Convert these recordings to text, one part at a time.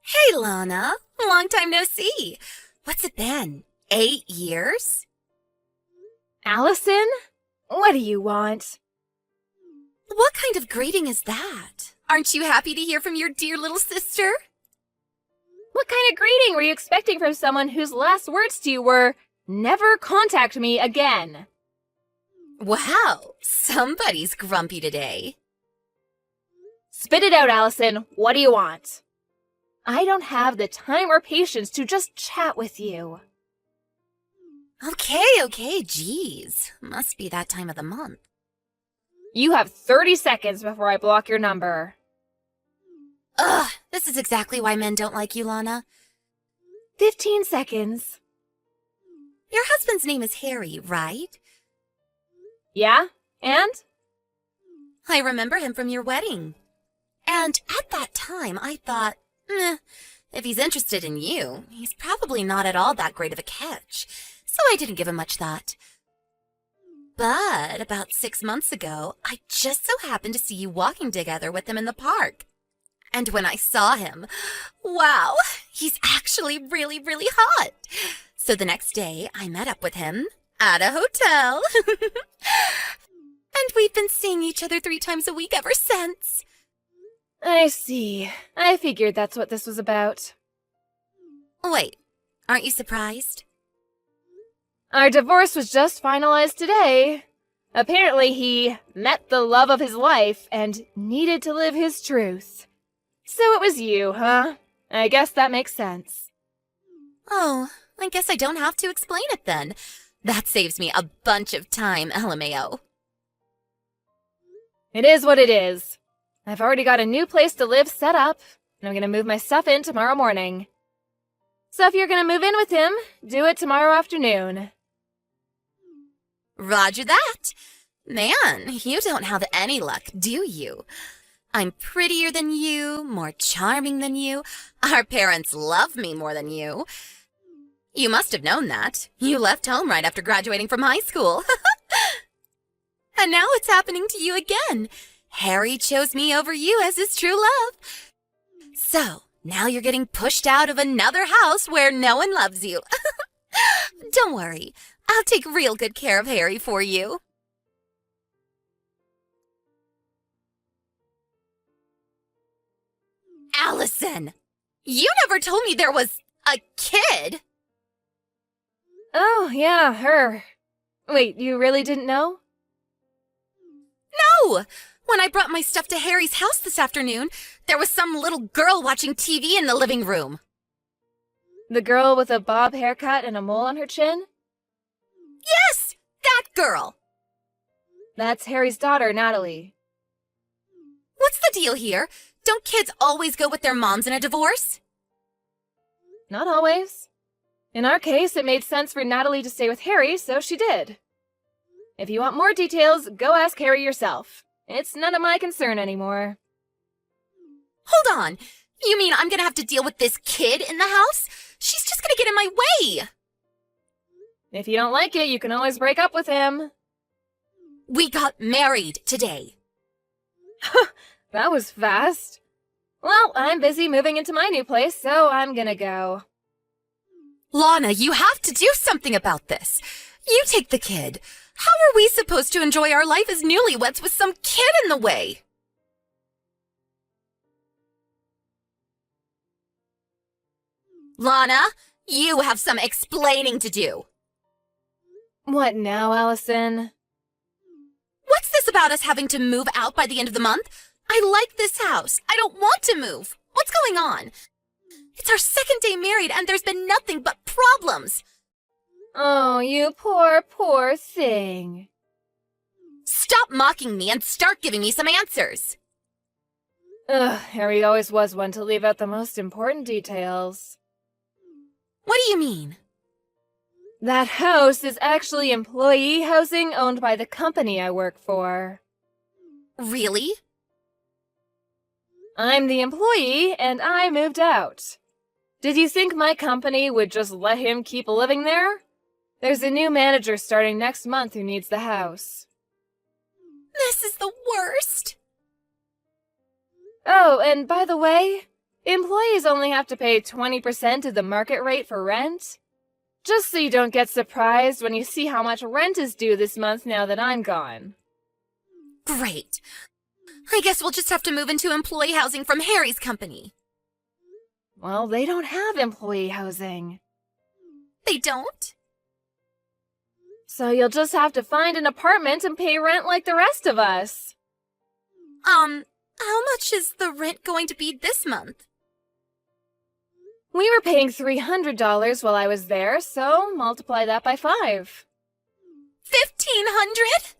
Hey, Lana. Long time no see. What's it been? 8 years? Allison? What do you want? What kind of greeting is that? Aren't you happy to hear from your dear little sister? What kind of greeting were you expecting from someone whose last words to you were, "Never contact me again"? Wow, somebody's grumpy today. Spit it out, Allison. What do you want? I don't have the time or patience to just chat with you. Okay, geez. Must be that time of the month. You have 30 seconds before I block your number. Ugh, this is exactly why men don't like you, Lana. 15 seconds. Your husband's name is Harry, right? Yeah? And? I remember him from your wedding. And at that time, I thought, if he's interested in you, he's probably not at all that great of a catch. So I didn't give him much thought. But about 6 months ago, I just so happened to see you walking together with him in the park. And when I saw him, wow, he's actually really, really hot. So the next day, I met up with him at a hotel. And we've been seeing each other 3 times a week ever since. I see. I figured that's what this was about. Wait, aren't you surprised? Our divorce was just finalized today. Apparently he met the love of his life and needed to live his truth. So it was you, huh? I guess that makes sense. Oh, I guess I don't have to explain it then. That saves me a bunch of time, LMAO. It is what it is. I've already got a new place to live set up, and I'm gonna move my stuff in tomorrow morning. So if you're gonna move in with him, do it tomorrow afternoon. Roger that. Man, you don't have any luck, do you? I'm prettier than you, more charming than you. Our parents love me more than you. You must have known that. You left home right after graduating from high school. And now it's happening to you again. Harry chose me over you as his true love. So, now you're getting pushed out of another house where no one loves you. Don't worry, I'll take real good care of Harry for you. Allison, you never told me there was a kid. Oh, yeah, her. Wait, you really didn't know? No! When I brought my stuff to Harry's house this afternoon, there was some little girl watching TV in the living room. The girl with a bob haircut and a mole on her chin? Yes! That girl! That's Harry's daughter, Natalie. What's the deal here? Don't kids always go with their moms in a divorce? Not always. In our case, it made sense for Natalie to stay with Harry, so she did. If you want more details, go ask Harry yourself. It's none of my concern anymore. Hold on. You mean I'm gonna have to deal with this kid in the house? She's just gonna get in my way. If you don't like it, you can always break up with him. We got married today. That was fast. Well, I'm busy moving into my new place, so I'm gonna go. Lana, you have to do something about this. You take the kid. How are we supposed to enjoy our life as newlyweds with some kid in the way? Lana, you have some explaining to do. What now, Allison? What's this about us having to move out by the end of the month? I like this house. I don't want to move. What's going on? It's our second day married and there's been nothing but problems. Oh, you poor, poor thing. Stop mocking me and start giving me some answers. Ugh, Harry always was one to leave out the most important details. What do you mean? That house is actually employee housing owned by the company I work for. Really? I'm the employee, and I moved out. Did you think my company would just let him keep living there? There's a new manager starting next month who needs the house. This is the worst. Oh, and by the way, Employees only have to pay 20% of the market rate for rent. Just so you don't get surprised when you see how much rent is due this month now that I'm gone. Great. I guess we'll just have to move into employee housing from Harry's company. Well, they don't have employee housing. They don't? So you'll just have to find an apartment and pay rent like the rest of us. How much is the rent going to be this month? We were paying $300 while I was there, so multiply that by 5. 1,500?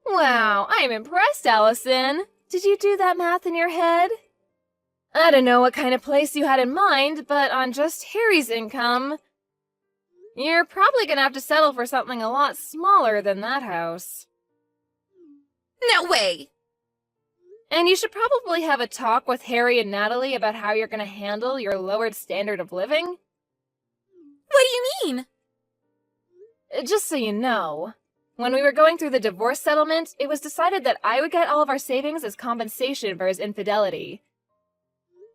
Wow, I'm impressed, Allison. Did you do that math in your head? I don't know what kind of place you had in mind, but on just Harry's income, you're probably gonna have to settle for something a lot smaller than that house. No way! And you should probably have a talk with Harry and Natalie about how you're gonna handle your lowered standard of living. What do you mean? Just so you know, when we were going through the divorce settlement, it was decided that I would get all of our savings as compensation for his infidelity.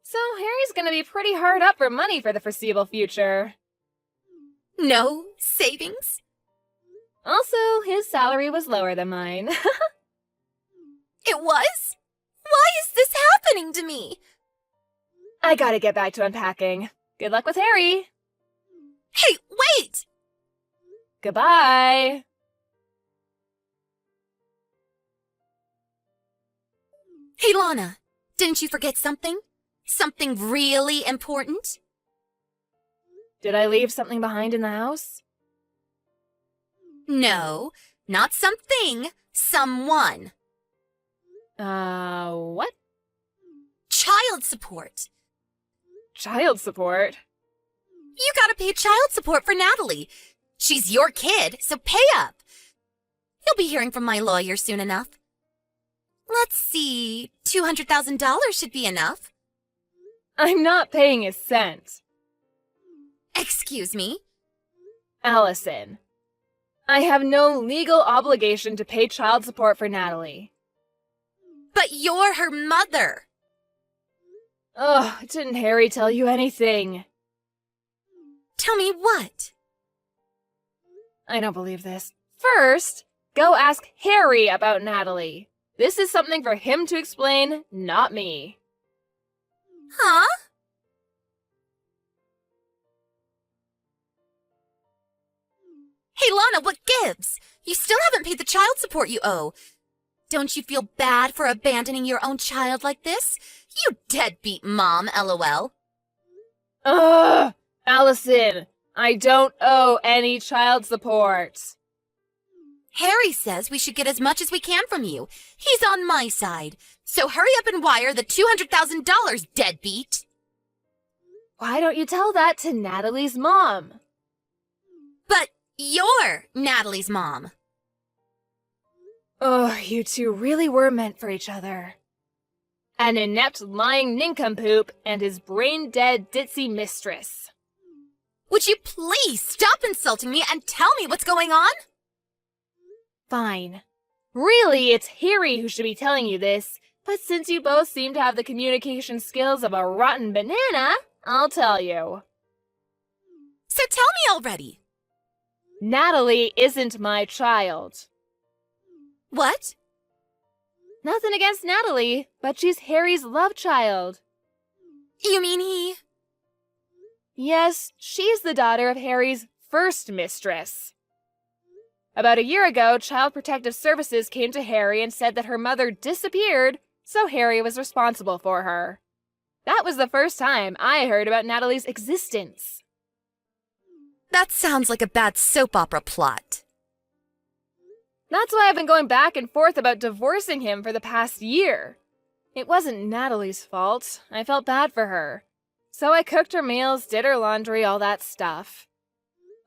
So Harry's gonna be pretty hard up for money for the foreseeable future. No savings? Also, his salary was lower than mine. It was? Why is this happening to me? I gotta get back to unpacking. Good luck with Harry. Hey, wait! Goodbye. Hey, Lana, didn't you forget something? Something really important? Did I leave something behind in the house? No, not something. Someone. What? Child support. Child support? You gotta pay child support for Natalie. She's your kid, so pay up. You'll be hearing from my lawyer soon enough. Let's see, $200,000 should be enough. I'm not paying a cent. Excuse me? Allison, I have no legal obligation to pay child support for Natalie. But you're her mother. Ugh, didn't Harry tell you anything? Tell me what? I don't believe this. First, go ask Harry about Natalie. This is something for him to explain, not me. Huh? Hey, Lana, what gives? You still haven't paid the child support you owe. Don't you feel bad for abandoning your own child like this? You deadbeat mom, LOL. Ugh! Allison, I don't owe any child support. Harry says we should get as much as we can from you. He's on my side. So hurry up and wire the $200,000, deadbeat. Why don't you tell that to Natalie's mom? But you're Natalie's mom. Oh, you two really were meant for each other. An inept lying nincompoop and his brain-dead ditzy mistress. Would you please stop insulting me and tell me what's going on? Fine. Really, it's Harry who should be telling you this, but since you both seem to have the communication skills of a rotten banana, I'll tell you. So tell me already. Natalie isn't my child. What? Nothing against Natalie, but she's Harry's love child. You mean he... Yes, she's the daughter of Harry's first mistress. About a year ago, Child Protective Services came to Harry and said that her mother disappeared, so Harry was responsible for her. That was the first time I heard about Natalie's existence. That sounds like a bad soap opera plot. That's why I've been going back and forth about divorcing him for the past year. It wasn't Natalie's fault. I felt bad for her. So I cooked her meals, did her laundry, all that stuff.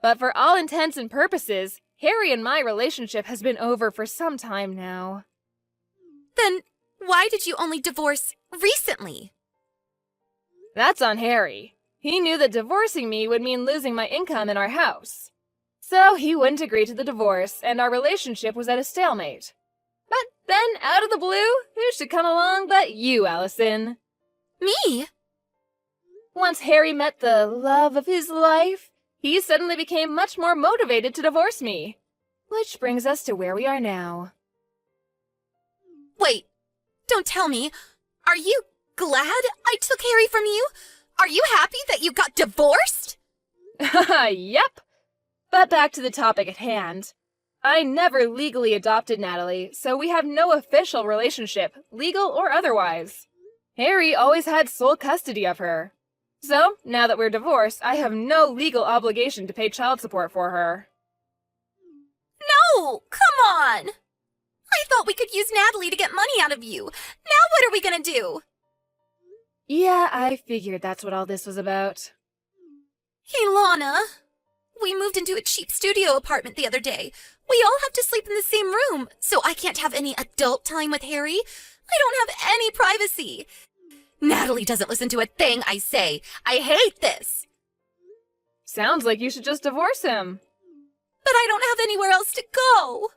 But for all intents and purposes, Harry and my relationship has been over for some time now. Then why did you only divorce recently? That's on Harry. He knew that divorcing me would mean losing my income in our house. So he wouldn't agree to the divorce, and our relationship was at a stalemate. But then, out of the blue, who should come along but you, Allison? Me? Once Harry met the love of his life, he suddenly became much more motivated to divorce me. Which brings us to where we are now. Wait, don't tell me. Are you glad I took Harry from you? Are you happy that you got divorced? Yep. But back to the topic at hand. I never legally adopted Natalie, so we have no official relationship, legal or otherwise. Harry always had sole custody of her. So, now that we're divorced, I have no legal obligation to pay child support for her. No, come on. I thought we could use Natalie to get money out of you. Now what are we gonna do? Yeah, I figured that's what all this was about. Hey, Lana. We moved into a cheap studio apartment the other day. We all have to sleep in the same room, so I can't have any adult time with Harry. I don't have any privacy. Natalie doesn't listen to a thing I say. I hate this. Sounds like you should just divorce him. But I don't have anywhere else to go.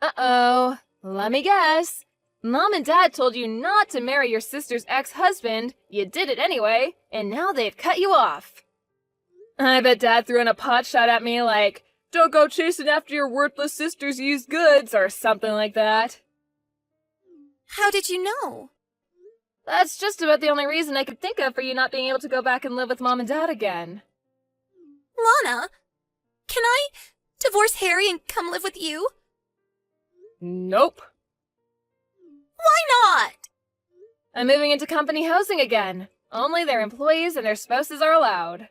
Uh-oh. Let me guess. Mom and Dad told you not to marry your sister's ex-husband, you did it anyway, and now they've cut you off. I bet Dad threw in a pot shot at me like, "Don't go chasing after your worthless sister's used goods," or something like that. How did you know? That's just about the only reason I could think of for you not being able to go back and live with Mom and Dad again. Lana, can I divorce Harry and come live with you? Nope. Why not? I'm moving into company housing again. Only their employees and their spouses are allowed.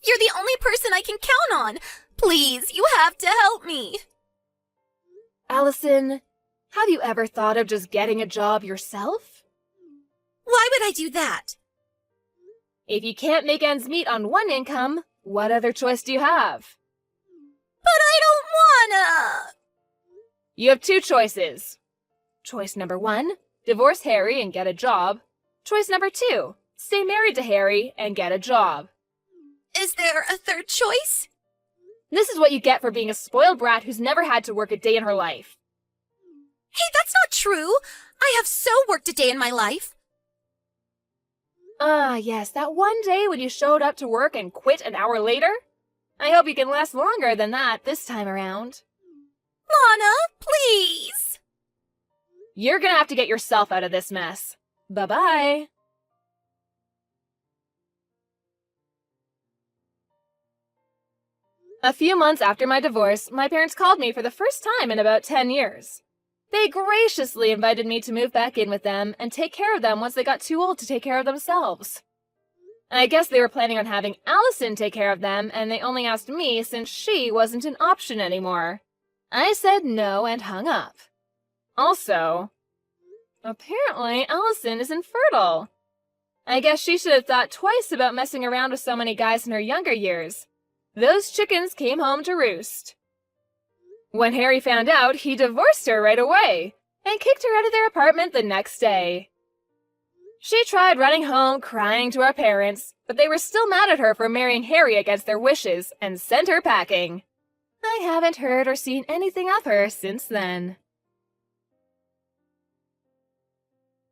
You're the only person I can count on. Please, you have to help me. Allison, have you ever thought of just getting a job yourself? Why would I do that? If you can't make ends meet on one income, what other choice do you have? But I don't wanna. You have two choices. Choice number 1, divorce Harry and get a job. Choice number 2, stay married to Harry and get a job. Is there a third choice? This is what you get for being a spoiled brat who's never had to work a day in her life. Hey, that's not true. I have so worked a day in my life. Ah, yes, that one day when you showed up to work and quit an hour later? I hope you can last longer than that this time around. Lana, please. You're gonna have to get yourself out of this mess. Bye-bye. A few months after my divorce, my parents called me for the first time in about 10 years. They graciously invited me to move back in with them and take care of them once they got too old to take care of themselves. I guess they were planning on having Allison take care of them, and they only asked me since she wasn't an option anymore. I said no and hung up. Also, apparently Allison is infertile. I guess she should have thought twice about messing around with so many guys in her younger years. Those chickens came home to roost. When Harry found out, he divorced her right away and kicked her out of their apartment the next day. She tried running home crying to our parents, but they were still mad at her for marrying Harry against their wishes and sent her packing. I haven't heard or seen anything of her since then.